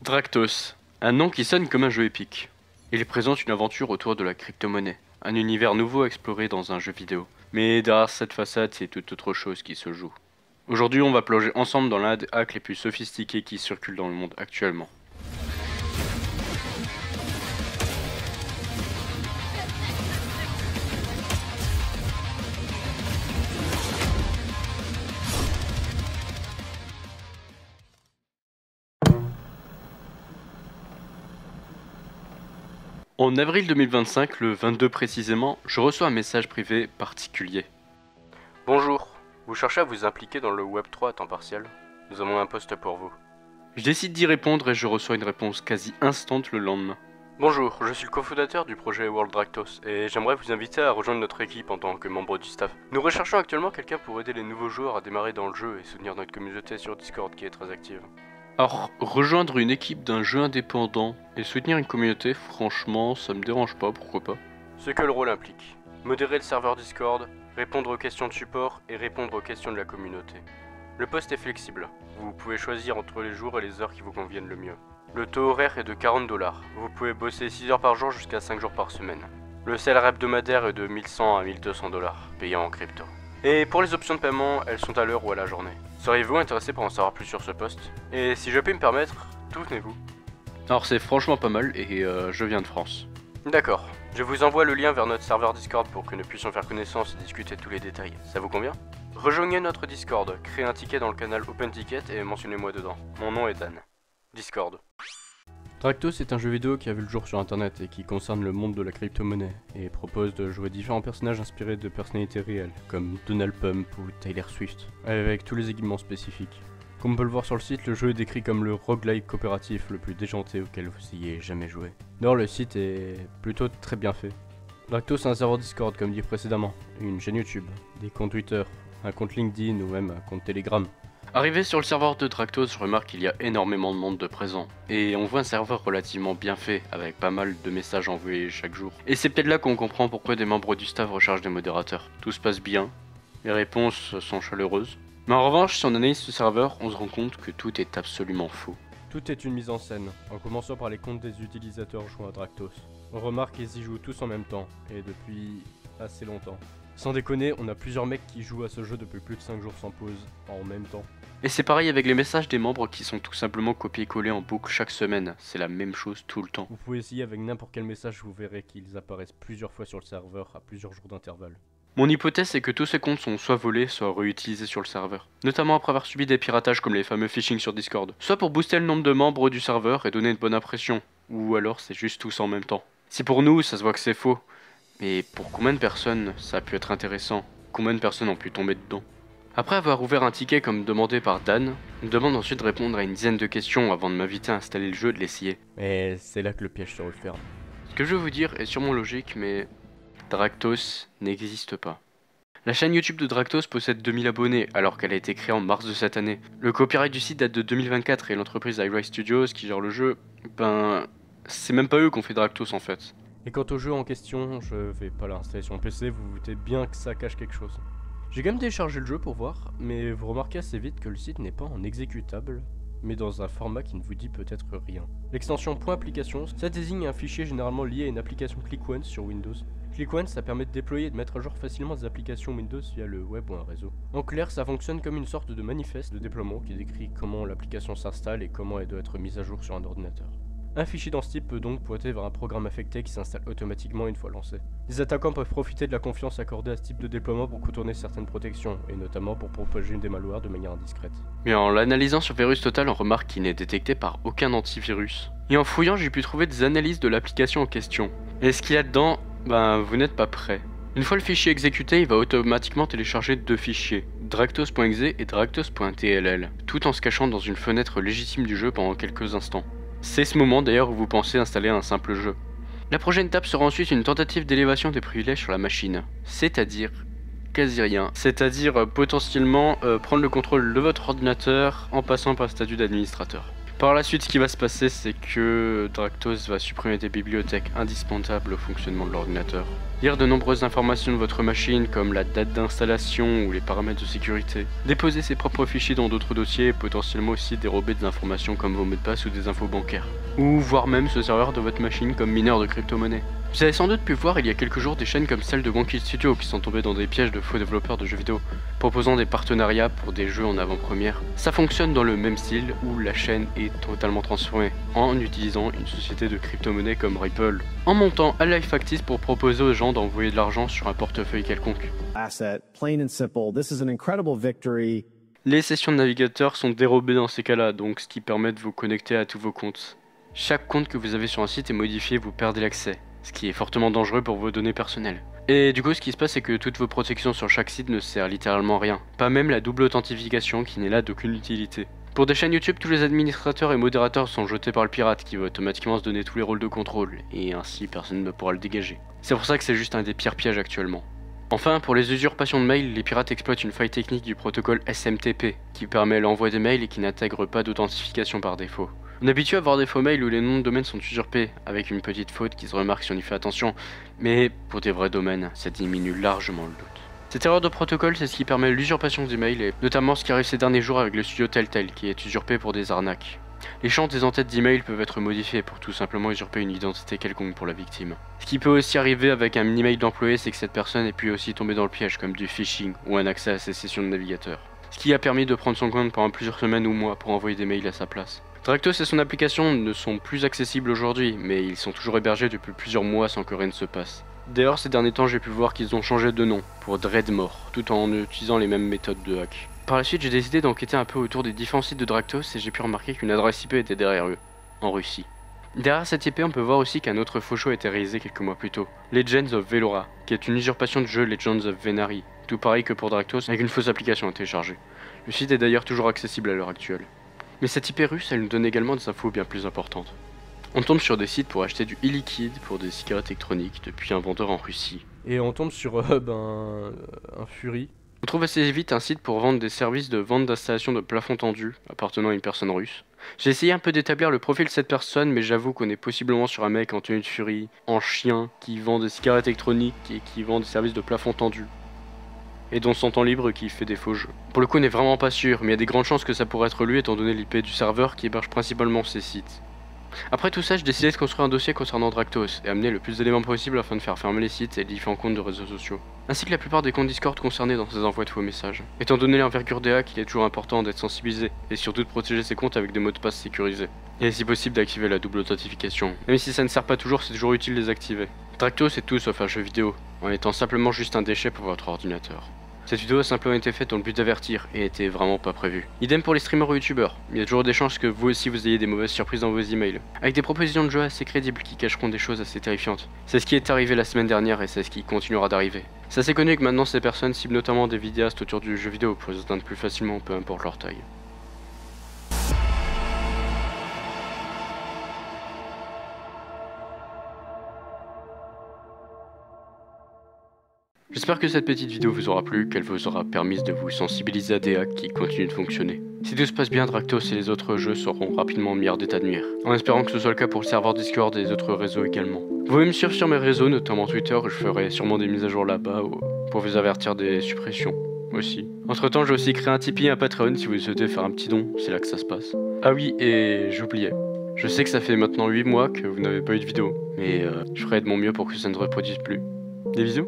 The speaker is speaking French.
Dractos, un nom qui sonne comme un jeu épique. Il présente une aventure autour de la crypto-monnaie, un univers nouveau à explorer dans un jeu vidéo. Mais derrière cette façade, c'est toute autre chose qui se joue. Aujourd'hui, on va plonger ensemble dans l'un des hacks les plus sophistiqués qui circulent dans le monde actuellement. En avril 2025, le 22 précisément, je reçois un message privé particulier. Bonjour, vous cherchez à vous impliquer dans le Web3 à temps partiel? Nous avons un poste pour vous. Je décide d'y répondre et je reçois une réponse quasi instante le lendemain. Bonjour, je suis le cofondateur du projet World Dractos et j'aimerais vous inviter à rejoindre notre équipe en tant que membre du staff. Nous recherchons actuellement quelqu'un pour aider les nouveaux joueurs à démarrer dans le jeu et soutenir notre communauté sur Discord qui est très active. Alors, rejoindre une équipe d'un jeu indépendant et soutenir une communauté, franchement, ça me dérange pas, pourquoi pas. Ce que le rôle implique. Modérer le serveur Discord, répondre aux questions de support et répondre aux questions de la communauté. Le poste est flexible. Vous pouvez choisir entre les jours et les heures qui vous conviennent le mieux. Le taux horaire est de 40 $. Vous pouvez bosser 6 heures par jour jusqu'à 5 jours par semaine. Le salaire hebdomadaire est de 1100 à 1200 $, payant en crypto. Et pour les options de paiement, elles sont à l'heure ou à la journée. Seriez-vous intéressé pour en savoir plus sur ce poste? Et si je peux me permettre, d'où venez-vous? Alors c'est franchement pas mal et je viens de France. D'accord, je vous envoie le lien vers notre serveur Discord pour que nous puissions faire connaissance et discuter de tous les détails. Ça vous convient? Rejoignez notre Discord, créez un ticket dans le canal OpenTicket et mentionnez-moi dedans. Mon nom est Dan. Discord. Dractos est un jeu vidéo qui a vu le jour sur internet et qui concerne le monde de la crypto-monnaie et propose de jouer différents personnages inspirés de personnalités réelles comme Donald Pump ou Taylor Swift, avec tous les équipements spécifiques. Comme on peut le voir sur le site, le jeu est décrit comme le roguelike coopératif le plus déjanté auquel vous ayez jamais joué. D'ailleurs, le site est plutôt très bien fait. Dractos a un serveur Discord comme dit précédemment, une chaîne YouTube, des comptes Twitter, un compte LinkedIn ou même un compte Telegram. Arrivé sur le serveur de Dractos, je remarque qu'il y a énormément de monde de présent. Et on voit un serveur relativement bien fait, avec pas mal de messages envoyés chaque jour. Et c'est peut-être là qu'on comprend pourquoi des membres du staff recherchent des modérateurs. Tout se passe bien, les réponses sont chaleureuses. Mais en revanche, si on analyse ce serveur, on se rend compte que tout est absolument faux. Tout est une mise en scène, en commençant par les comptes des utilisateurs jouant à Dractos. On remarque qu'ils y jouent tous en même temps, et depuis assez longtemps. Sans déconner, on a plusieurs mecs qui jouent à ce jeu depuis plus de 5 jours sans pause, en même temps. Et c'est pareil avec les messages des membres qui sont tout simplement copiés-collés en boucle chaque semaine, c'est la même chose tout le temps. Vous pouvez essayer avec n'importe quel message, vous verrez qu'ils apparaissent plusieurs fois sur le serveur à plusieurs jours d'intervalle. Mon hypothèse c'est que tous ces comptes sont soit volés, soit réutilisés sur le serveur. Notamment après avoir subi des piratages comme les fameux phishing sur Discord. Soit pour booster le nombre de membres du serveur et donner une bonne impression. Ou alors c'est juste tous en même temps. Si pour nous ça se voit que c'est faux, mais pour combien de personnes ça a pu être intéressant? Combien de personnes ont pu tomber dedans? Après avoir ouvert un ticket comme demandé par Dan, on me demande ensuite de répondre à une dizaine de questions avant de m'inviter à installer le jeu et de l'essayer. Mais c'est là que le piège se referme. Ce que je veux vous dire est sûrement logique, mais Dractos n'existe pas. La chaîne YouTube de Dractos possède 2000 abonnés alors qu'elle a été créée en mars de cette année. Le copyright du site date de 2024 et l'entreprise iRise Studios qui gère le jeu, c'est même pas eux qui ont fait Dractos en fait. Et quant au jeu en question, je vais pas l'installer sur mon PC, vous vous doutez bien que ça cache quelque chose. J'ai quand même téléchargé le jeu pour voir, mais vous remarquez assez vite que le site n'est pas en exécutable, mais dans un format qui ne vous dit peut-être rien. L'extension .application, ça désigne un fichier généralement lié à une application ClickOnce sur Windows. ClickOnce, ça permet de déployer et de mettre à jour facilement des applications Windows via le web ou un réseau. En clair, ça fonctionne comme une sorte de manifeste de déploiement qui décrit comment l'application s'installe et comment elle doit être mise à jour sur un ordinateur. Un fichier dans ce type peut donc pointer vers un programme affecté qui s'installe automatiquement une fois lancé. Les attaquants peuvent profiter de la confiance accordée à ce type de déploiement pour contourner certaines protections, et notamment pour propager des malwares de manière indiscrète. Mais en l'analysant sur Virus Total, on remarque qu'il n'est détecté par aucun antivirus. Et en fouillant, j'ai pu trouver des analyses de l'application en question. Et ce qu'il y a dedans, vous n'êtes pas prêt. Une fois le fichier exécuté, il va automatiquement télécharger deux fichiers, Dractos.exe et Dractos.tll, tout en se cachant dans une fenêtre légitime du jeu pendant quelques instants. C'est ce moment d'ailleurs où vous pensez installer un simple jeu. La prochaine étape sera ensuite une tentative d'élévation des privilèges sur la machine, c'est-à-dire quasi rien. C'est-à-dire potentiellement prendre le contrôle de votre ordinateur en passant par le statut d'administrateur. Par la suite, ce qui va se passer, c'est que Dractos va supprimer des bibliothèques indispensables au fonctionnement de l'ordinateur, lire de nombreuses informations de votre machine comme la date d'installation ou les paramètres de sécurité, déposer ses propres fichiers dans d'autres dossiers et potentiellement aussi dérober des informations comme vos mots de passe ou des infos bancaires, ou voire même se servir de votre machine comme mineur de crypto-monnaie. Vous avez sans doute pu voir il y a quelques jours des chaînes comme celle de Monkey Studio qui sont tombées dans des pièges de faux développeurs de jeux vidéo, proposant des partenariats pour des jeux en avant-première. Ça fonctionne dans le même style où la chaîne est totalement transformée, en utilisant une société de crypto-monnaie comme Ripple, en montant à Life Factis pour proposer aux gens d'envoyer de l'argent sur un portefeuille quelconque. Asset, plain and simple. This is an incredible victory. Les sessions de navigateur sont dérobées dans ces cas-là, donc ce qui permet de vous connecter à tous vos comptes. Chaque compte que vous avez sur un site est modifié, vous perdez l'accès, ce qui est fortement dangereux pour vos données personnelles. Et du coup, ce qui se passe, c'est que toutes vos protections sur chaque site ne servent littéralement à rien. Pas même la double authentification qui n'est là d'aucune utilité. Pour des chaînes YouTube, tous les administrateurs et modérateurs sont jetés par le pirate qui va automatiquement se donner tous les rôles de contrôle, et ainsi personne ne pourra le dégager. C'est pour ça que c'est juste un des pires pièges actuellement. Enfin, pour les usurpations de mails, les pirates exploitent une faille technique du protocole SMTP, qui permet l'envoi des mails et qui n'intègre pas d'authentification par défaut. On est habitué à voir des faux mails où les noms de domaine sont usurpés, avec une petite faute qui se remarque si on y fait attention, mais pour des vrais domaines, ça diminue largement le doute. Cette erreur de protocole, c'est ce qui permet l'usurpation des mails, et notamment ce qui arrive ces derniers jours avec le studio Telltale, qui est usurpé pour des arnaques. Les champs des entêtes d'email peuvent être modifiés pour tout simplement usurper une identité quelconque pour la victime. Ce qui peut aussi arriver avec un email d'employé, c'est que cette personne ait pu aussi tomber dans le piège comme du phishing ou un accès à ses sessions de navigateur. Ce qui a permis de prendre son compte pendant plusieurs semaines ou mois pour envoyer des mails à sa place. Dractos et son application ne sont plus accessibles aujourd'hui, mais ils sont toujours hébergés depuis plusieurs mois sans que rien ne se passe. D'ailleurs, ces derniers temps, j'ai pu voir qu'ils ont changé de nom pour Dreadmore, tout en utilisant les mêmes méthodes de hack. Par la suite, j'ai décidé d'enquêter un peu autour des différents sites de Dractos et j'ai pu remarquer qu'une adresse IP était derrière eux, en Russie. Derrière cette IP, on peut voir aussi qu'un autre faux show a été réalisé quelques mois plus tôt, Legends of Velora, qui est une usurpation du jeu Legends of Venari, tout pareil que pour Dractos, avec une fausse application à télécharger. Le site est d'ailleurs toujours accessible à l'heure actuelle. Mais cette IP russe, elle nous donne également des infos bien plus importantes. On tombe sur des sites pour acheter du e-liquide pour des cigarettes électroniques depuis un vendeur en Russie. Et on tombe sur un Fury. On trouve assez vite un site pour vendre des services de vente d'installation de plafond tendu appartenant à une personne russe. J'ai essayé un peu d'établir le profil de cette personne, mais j'avoue qu'on est possiblement sur un mec en tenue de Fury, en chien, qui vend des cigarettes électroniques et qui vend des services de plafond tendu. Et dans son temps libre qui fait des faux jeux. Pour le coup, on n'est vraiment pas sûr, mais il y a des grandes chances que ça pourrait être lui étant donné l'IP du serveur qui héberge principalement ces sites. Après tout ça, j'ai décidé de construire un dossier concernant Dractos et amener le plus d'éléments possible afin de faire fermer les sites et les différents comptes de réseaux sociaux, ainsi que la plupart des comptes Discord concernés dans ces envois de faux messages. Étant donné l'envergure des hacks, il est toujours important d'être sensibilisé et surtout de protéger ses comptes avec des mots de passe sécurisés. Et si possible d'activer la double authentification. Même si ça ne sert pas toujours, c'est toujours utile de les activer. Dractos est tout sauf un jeu vidéo, en étant simplement juste un déchet pour votre ordinateur. Cette vidéo a simplement été faite dans le but d'avertir et était vraiment pas prévue. Idem pour les streamers ou youtubeurs, il y a toujours des chances que vous aussi vous ayez des mauvaises surprises dans vos emails, avec des propositions de jeux assez crédibles qui cacheront des choses assez terrifiantes. C'est ce qui est arrivé la semaine dernière et c'est ce qui continuera d'arriver. C'est assez connu que maintenant ces personnes ciblent notamment des vidéastes autour du jeu vidéo pour les atteindre plus facilement, peu importe leur taille. J'espère que cette petite vidéo vous aura plu, qu'elle vous aura permis de vous sensibiliser à des hacks qui continuent de fonctionner. Si tout se passe bien, Dractos et les autres jeux seront rapidement mis hors d'état de nuire, en espérant que ce soit le cas pour le serveur Discord et les autres réseaux également. Vous pouvez me suivre sur mes réseaux, notamment Twitter, où je ferai sûrement des mises à jour là-bas pour vous avertir des suppressions aussi. Entre temps, j'ai aussi créé un Tipeee et un Patreon si vous souhaitez faire un petit don, c'est là que ça se passe. Ah oui, et j'oubliais. Je sais que ça fait maintenant 8 mois que vous n'avez pas eu de vidéo, mais je ferai de mon mieux pour que ça ne se reproduise plus. Des bisous.